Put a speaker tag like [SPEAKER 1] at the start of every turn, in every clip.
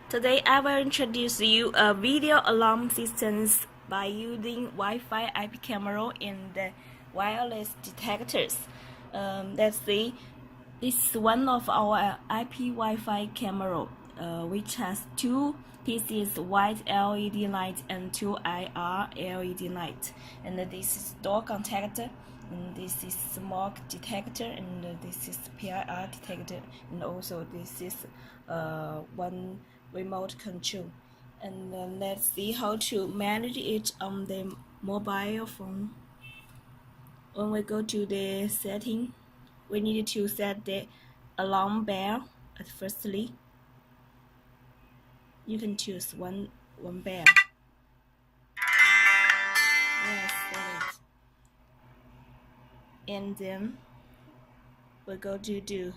[SPEAKER 1] Today I will introduce you a video alarm systems by using Wi-Fi IP camera and the wireless detectors. Let's see. This is one of our IP Wi-Fi camera, which has two pieces white LED light and two IR LED light. And this is door contactor, and this is smoke detector, and this is PIR detector, and also this is one remote control. And let's see how to manage it on the mobile phone. When we go to the setting, we need to set the alarm bell at firstly. You can choose one bell. Yes, set it. And then we go to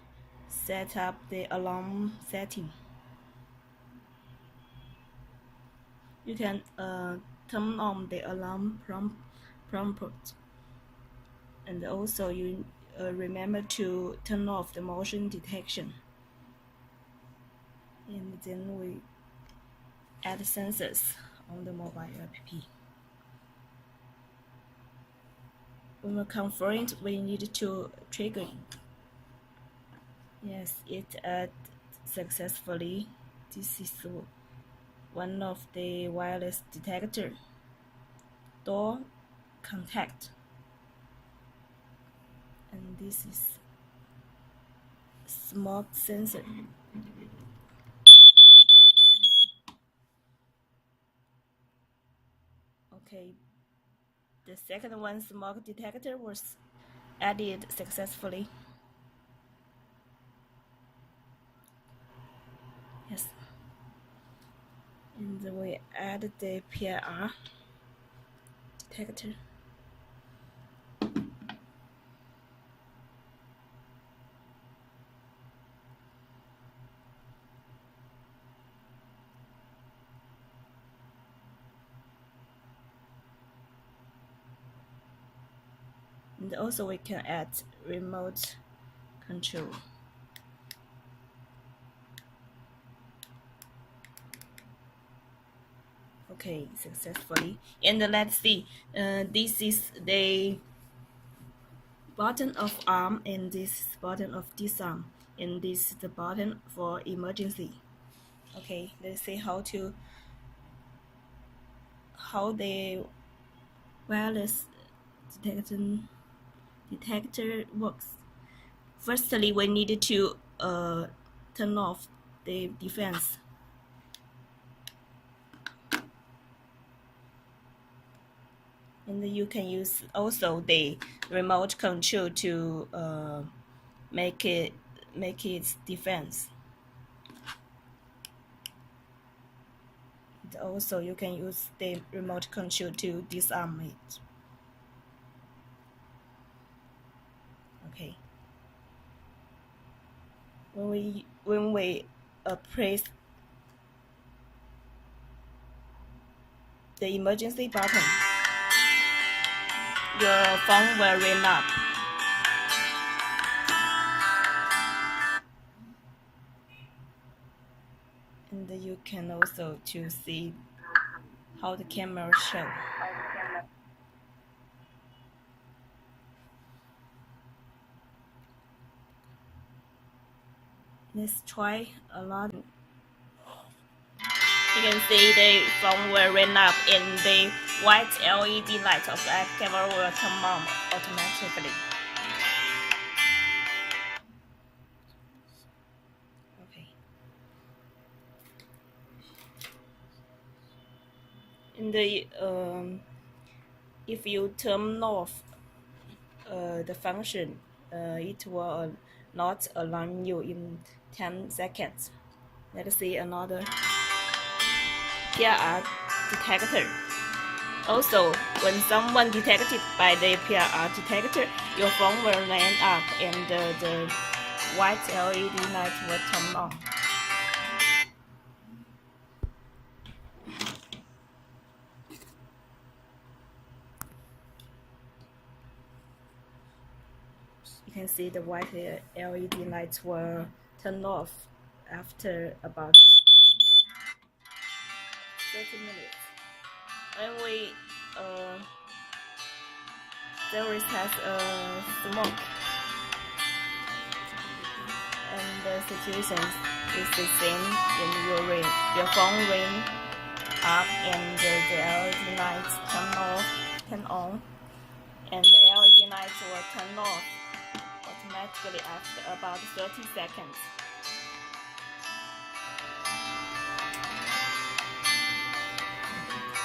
[SPEAKER 1] set up the alarm setting. You can turn on the alarm prompt, and also you remember to turn off the motion detection. And then we add sensors on the mobile app. When we confirm it, we need to trigger. Yes, it successfully. This is one of the wireless detector. Door contact. And this is smoke sensor. Okay, the second one, smoke detector, was added successfully. Yes. And we add the PIR detector. And also we can add remote control. Okay, successfully. And let's see, this is the button of arm, and this is button of disarm, and this is the button for emergency. Okay, let's see how the wireless detector works. Firstly, we need to turn off the defense. And you can use also the remote control to make it defense. And also you can use the remote control to disarm it. Okay. When we press the emergency button, your phone will ring up. And you can also to see how the camera show. Let's try a lot. You can see the phone will ring up and the white LED light of the camera will come on automatically. Okay. And if you turn off the function, it will not alarm you in 10 seconds. Let's see another PIR detector. Also, when someone detected by the PIR detector, your phone will light up and the white LED light will turn on. You can see the white LED lights will turn off after about 30 minutes. When we there is has smoke, and the situation is the same when your phone ring up and the LED lights turn on, and the LED lights will turn off automatically after about 30 seconds.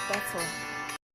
[SPEAKER 1] That's all.